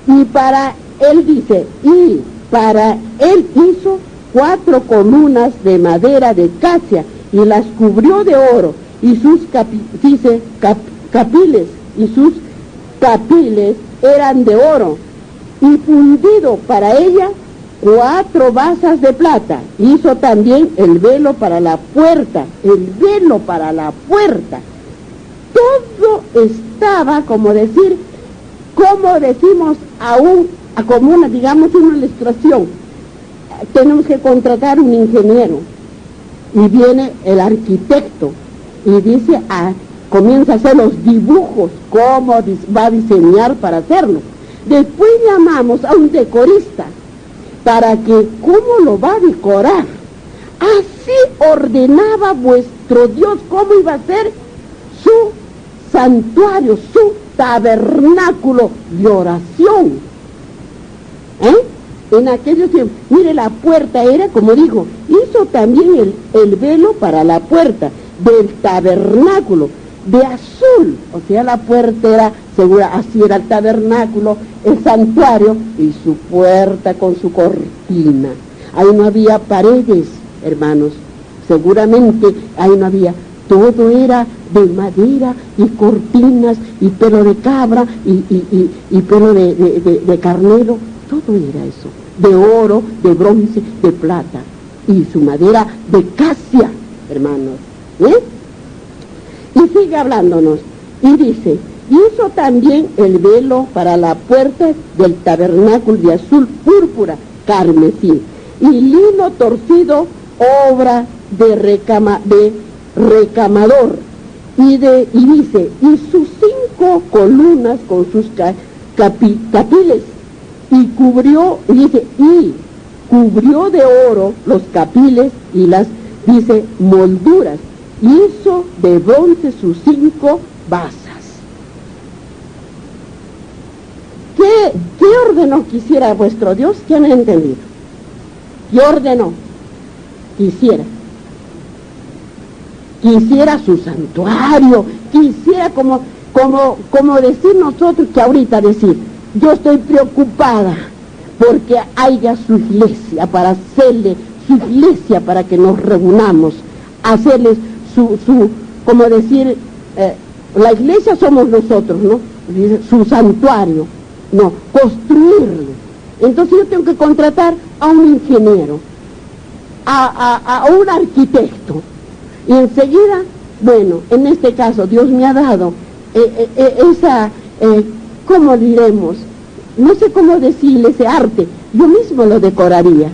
Y para él dice, y para él hizo 4 columnas de madera de acacia y las cubrió de oro, y sus capiles, y sus capiles eran de oro, y fundido para ella 4 basas de plata. Hizo también el velo para la puerta, el velo para la puerta. Todo estaba, como decir, como decimos como una, digamos, una ilustración. Tenemos que contratar un ingeniero, y viene el arquitecto, y dice, comienza a hacer los dibujos, cómo va a diseñar para hacerlo. Después llamamos a un decorista, para que, ¿cómo lo va a decorar? Así ordenaba vuestro Dios cómo iba a ser su santuario, su tabernáculo de oración. En aquellos tiempos, mire, la puerta era, como dijo, hizo también el velo para la puerta del tabernáculo, de azul, o sea, la puerta era segura, así era el tabernáculo, el santuario, y su puerta con su cortina. Ahí no había paredes, hermanos, seguramente ahí no había, todo era de madera y cortinas y pelo de cabra y pelo de carnero, todo era eso, de oro, de bronce, de plata, y su madera de acacia, hermanos, Y sigue hablándonos, y dice, hizo también el velo para la puerta del tabernáculo de azul púrpura, carmesí, y lino torcido, obra de recamador, y dice, y sus 5 columnas con sus capiles, y cubrió de oro los capiles y las, dice, molduras, y hizo de bronce sus 5 basas. ¿Qué ordenó quisiera vuestro Dios? ¿Quién ha entendido? ¿Qué ordenó? Quisiera su santuario, quisiera como decir nosotros que ahorita decir, yo estoy preocupada porque haya su iglesia, para hacerle su iglesia, para que nos reunamos, hacerles como decir, la iglesia somos nosotros, ¿no? Su santuario, no, construirlo. Entonces yo tengo que contratar a un ingeniero, a un arquitecto, y enseguida, bueno, en este caso Dios me ha dado ¿cómo diremos? No sé cómo decirle ese arte, yo mismo lo decoraría,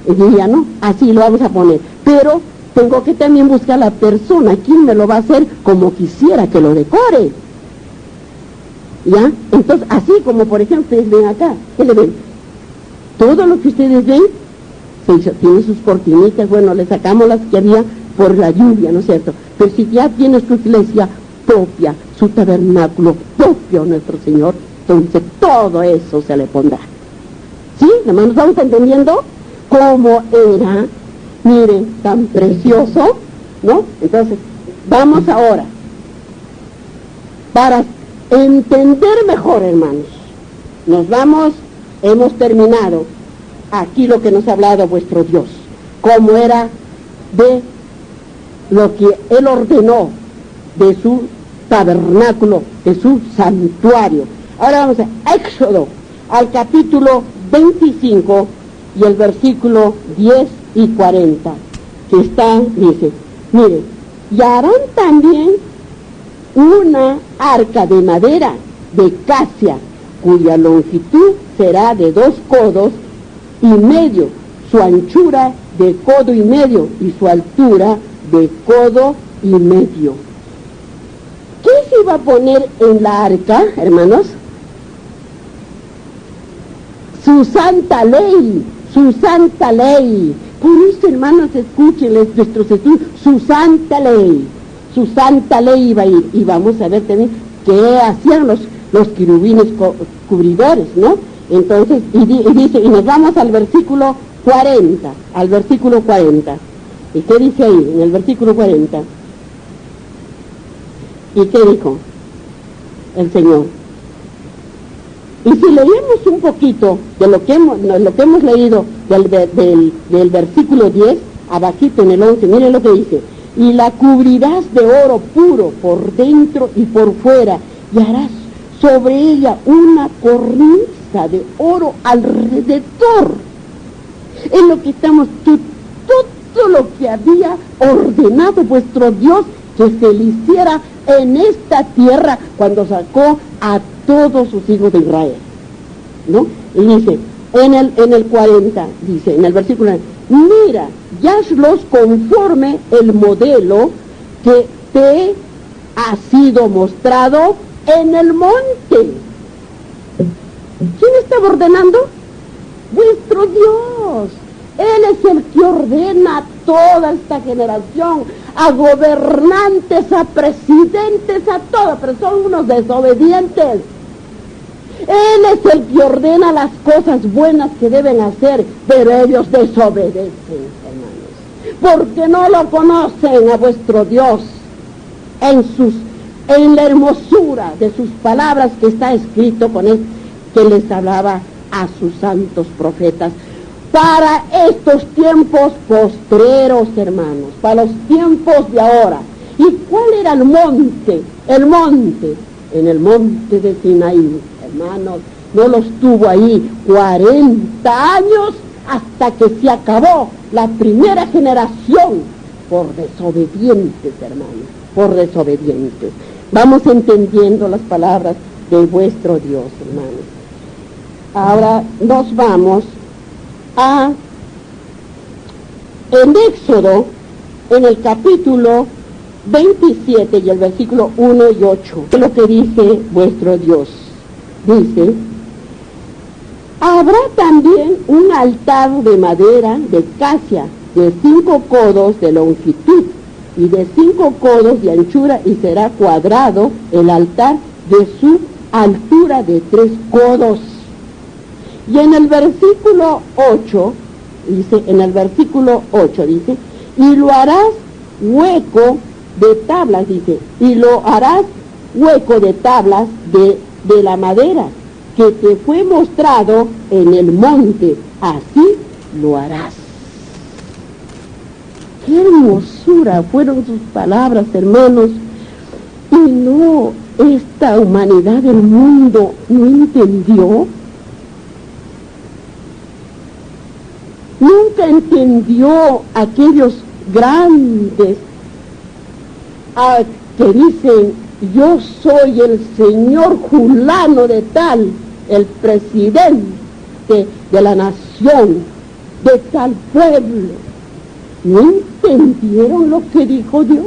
y diría, no, así lo vamos a poner, pero tengo que también buscar la persona, quien me lo va a hacer como quisiera que lo decore, ¿ya? Entonces, así como por ejemplo, ustedes ven acá, ¿qué le ven? Todo lo que ustedes ven, tiene sus cortinitas, bueno, le sacamos las que había por la lluvia, ¿no es cierto? Pero si ya tiene su iglesia propia, su tabernáculo propio, nuestro Señor, entonces todo eso se le pondrá. ¿Sí? ¿Nos vamos entendiendo cómo era? Miren, tan precioso, ¿no? Entonces, vamos ahora, para entender mejor, hermanos, hemos terminado aquí lo que nos ha hablado vuestro Dios, cómo era de lo que Él ordenó de su tabernáculo, de su santuario. Ahora vamos a Éxodo, al capítulo 25 y el versículo 10 y 40, que está, dice, mire, y harán también una arca de madera de acacia, cuya longitud será de 2 codos y medio, su anchura de codo y medio y su altura de codo y medio. ¿Qué se iba a poner en la arca, hermanos? Su santa ley, su santa ley. Por eso, hermanos, escúchenles nuestros estudios, su santa ley iba a ir. Y vamos a ver también qué hacían los querubines cubridores, ¿no? Entonces, y dice, y nos vamos al versículo 40, ¿Y qué dice ahí, en el versículo 40? ¿Y qué dijo el Señor? Y si leemos un poquito de lo que hemos leído del versículo 10, abajito en el 11, miren lo que dice: y la cubrirás de oro puro por dentro y por fuera, y harás sobre ella una cornisa de oro alrededor. Es lo que estamos, todo lo que había ordenado vuestro Dios que se le hiciera en esta tierra cuando sacó a todos sus hijos de Israel, ¿no? Y dice, en el 40, dice, en el versículo 9, mira, ya los conforme el modelo que te ha sido mostrado en el monte. ¿Quién estaba ordenando? Vuestro Dios. Él es el que ordena a toda esta generación, a gobernantes, a presidentes, a todo, pero son unos desobedientes. Él es el que ordena las cosas buenas que deben hacer, pero ellos desobedecen, hermanos, porque no lo conocen a vuestro Dios en la hermosura de sus palabras que está escrito con él, que les hablaba a sus santos profetas. Para estos tiempos postreros, hermanos, para los tiempos de ahora. ¿Y cuál era el monte? El monte, en el monte de Sinaí, hermanos, no los tuvo ahí 40 años hasta que se acabó la primera generación por desobedientes, hermanos, por desobedientes. Vamos entendiendo las palabras de vuestro Dios, hermanos. Ahora nos vamos en Éxodo, en el capítulo 27 y el versículo 1 y 8, es lo que dice vuestro Dios. Dice: habrá también un altar de madera de casia de 5 codos de longitud y de 5 codos de anchura, y será cuadrado el altar de su altura de 3 codos. Y en el versículo 8, dice, y lo harás hueco de tablas, dice, y lo harás hueco de tablas de la madera que te fue mostrado en el monte, así lo harás. Qué hermosura fueron sus palabras, hermanos. Y no, esta humanidad del mundo no entendió. Nunca entendió aquellos grandes que dicen: yo soy el señor fulano de tal, el presidente de la nación, de tal pueblo. ¿No entendieron lo que dijo Dios?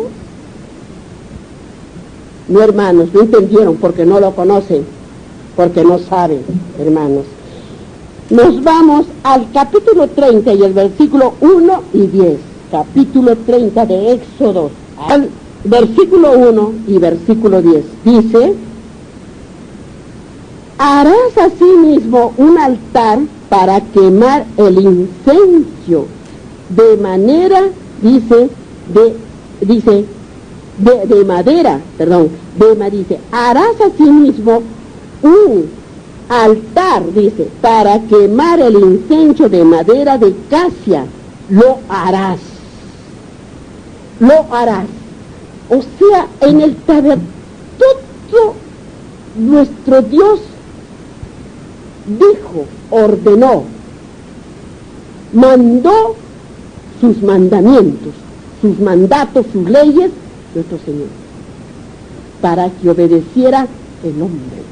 No, hermanos, no entendieron porque no lo conocen, porque no saben, hermanos. Nos vamos al capítulo 30 y el versículo 1 y 10. Capítulo 30 de Éxodo, al versículo 1 y versículo 10. Dice: harás asimismo un altar para quemar el incenso de manera, harás asimismo un altar, dice, para quemar el incienso de madera de casia, lo harás. O sea, en el tabernáculo, todo nuestro Dios dijo, ordenó, mandó sus mandamientos, sus mandatos, sus leyes, nuestro Señor, para que obedeciera el hombre,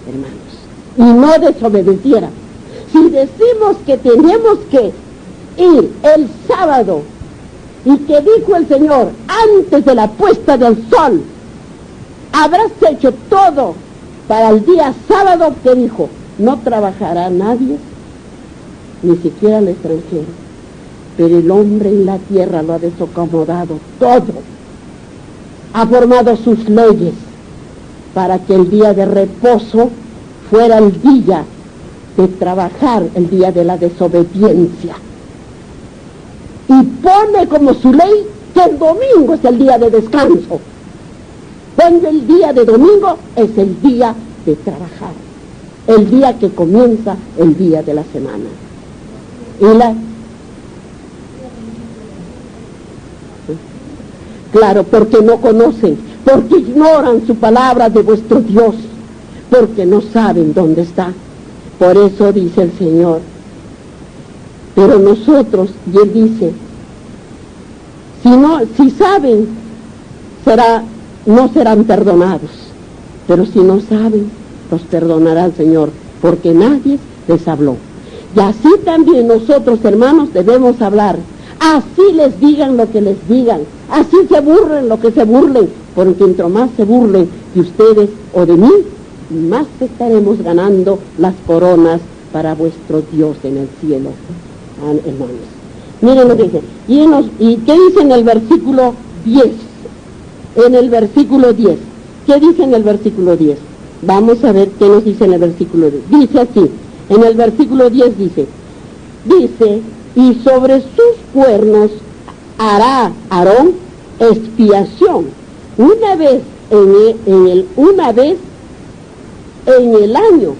hermanos, y no desobedeciera. Si decimos que tenemos que ir el sábado, y que dijo el Señor, antes de la puesta del sol, habrás hecho todo para el día sábado, que dijo, no trabajará nadie, ni siquiera el extranjero, pero el hombre en la tierra lo ha desacomodado todo, ha formado sus leyes para que el día de reposo fuera el día de trabajar, el día de la desobediencia, y pone como su ley que el domingo es el día de descanso, cuando el día de domingo es el día de trabajar. el día que comienza el día de la semana. Claro, porque no conocen, porque ignoran su palabra de vuestro Dios, porque no saben dónde está. Por eso dice el Señor, pero nosotros, y Él dice, si saben, no serán perdonados, pero si no saben, los perdonará el Señor, porque nadie les habló. Y así también nosotros, hermanos, debemos hablar. Así les digan lo que les digan, así se burlen lo que se burlen, porque entre más se burlen de ustedes o de mí, más estaremos ganando las coronas para vuestro Dios en el cielo, hermanos. Miren lo que dice. ¿Y qué dice en el versículo 10? En el versículo 10. ¿Qué dice en el versículo 10? Vamos a ver qué nos dice en el versículo 10. Dice así, en el versículo 10 dice, y sobre sus cuernos hará Aarón expiación una vez en el año,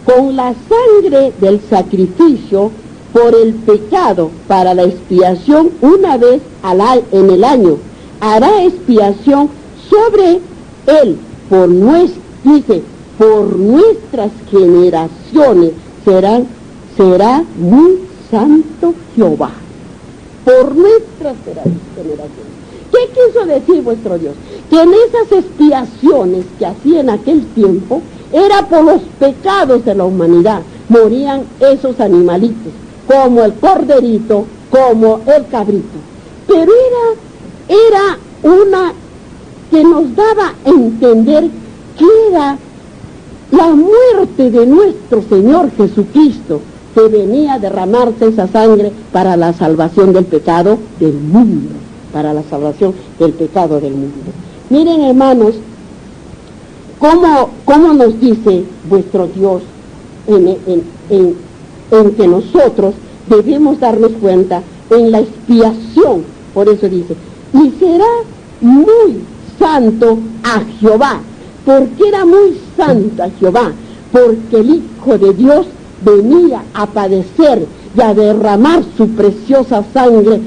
con la sangre del sacrificio por el pecado para la expiación una vez en el año. Hará expiación sobre él por nuestras generaciones. Será muy santo Jehová. Por nuestras generaciones. ¿Qué quiso decir vuestro Dios? Que en esas expiaciones que hacía en aquel tiempo, era por los pecados de la humanidad. Morían esos animalitos, como el corderito, como el cabrito. Pero era una que nos daba a entender que era la muerte de nuestro Señor Jesucristo, que venía a derramarse esa sangre para la salvación del pecado del mundo, para la salvación del pecado del mundo. Miren, hermanos, cómo nos dice vuestro Dios en que nosotros debemos darnos cuenta en la expiación. Por eso dice, y será muy santo a Jehová. ¿Por qué era muy santo a Jehová? Porque el Hijo de Dios venía a padecer y a derramar su preciosa sangre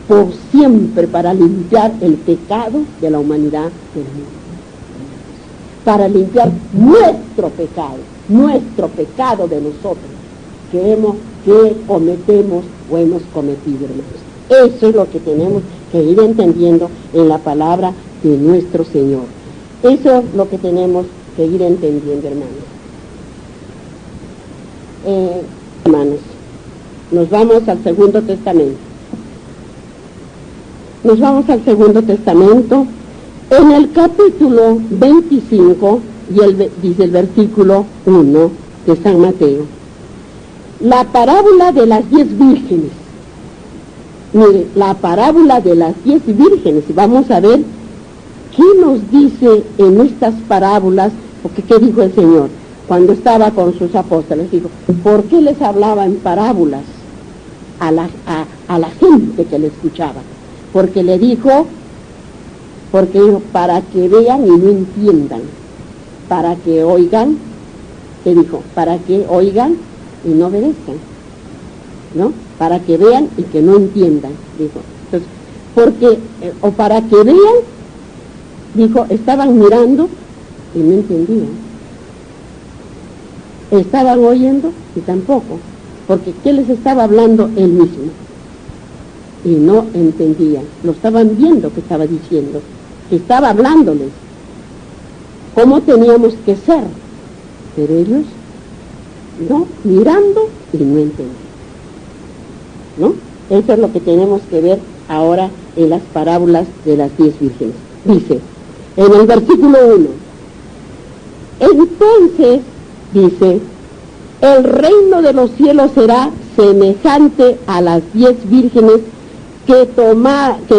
por siempre para limpiar el pecado de la humanidad del mundo. Para limpiar nuestro pecado de nosotros, que cometemos o hemos cometido, hermanos. Eso es lo que tenemos que ir entendiendo en la palabra de nuestro Señor. Eso es lo que tenemos que ir entendiendo, hermanos. Hermanos, nos vamos al Segundo Testamento. Nos vamos al Segundo Testamento. En el capítulo 25, dice el versículo 1 de San Mateo, la parábola de las 10 vírgenes. Mire, la parábola de las 10 vírgenes. Vamos a ver qué nos dice en estas parábolas, porque ¿qué dijo el Señor? Cuando estaba con sus apóstoles, dijo, ¿por qué les hablaba en parábolas a la gente que le escuchaba? Porque dijo, para que vean y no entiendan, para que oigan, ¿qué dijo? Para que oigan y no obedezcan, ¿no? Para que vean y que no entiendan, dijo. Entonces, o para que vean, dijo, estaban mirando y no entendían. Estaban oyendo y tampoco, porque ¿qué les estaba hablando él mismo? Y no entendían, lo estaban viendo que estaba diciendo, que estaba hablándoles, cómo teníamos que ser, pero ellos no, mirando y no entendían, ¿no? Eso es lo que tenemos que ver ahora en las parábolas de las 10 vírgenes. Dice, en el versículo 1, entonces, dice, el reino de los cielos será semejante a las 10 vírgenes que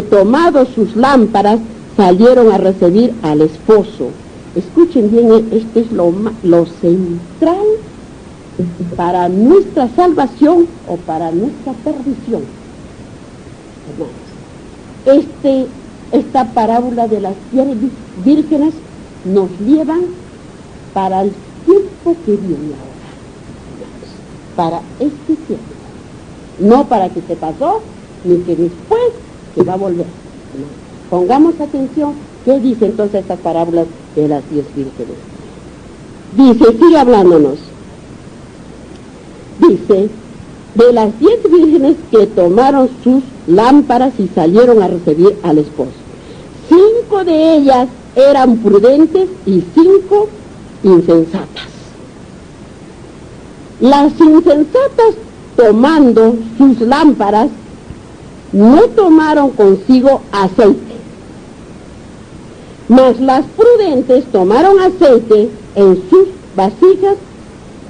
tomado sus lámparas salieron a recibir al esposo. Escuchen bien, esto es lo central para nuestra salvación o para nuestra perdición. Hermanos, esta parábola de las 10 vírgenes nos llevan para el tiempo que viene ahora. para este tiempo, no para que se pasó, ni que después se va a volver. No. Pongamos atención, ¿qué dice entonces estas parábolas de las 10 vírgenes? Dice, sigue hablándonos. Dice, de las 10 vírgenes que tomaron sus lámparas y salieron a recibir al esposo. 5 de ellas eran prudentes y 5 insensatas. Las insensatas, tomando sus lámparas, no tomaron consigo aceite, mas las prudentes tomaron aceite en sus vasijas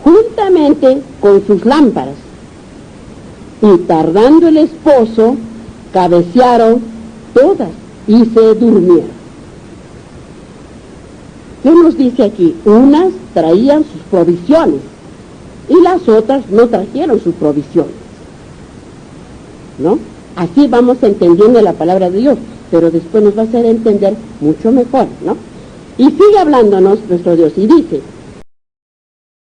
juntamente con sus lámparas. Y tardando el esposo, cabecearon todas y se durmieron. ¿Qué nos dice aquí? Unas traían sus provisiones y las otras no trajeron sus provisiones, ¿no? Así vamos entendiendo la palabra de Dios, pero después nos va a hacer entender mucho mejor, ¿no? Y sigue hablándonos nuestro Dios y dice,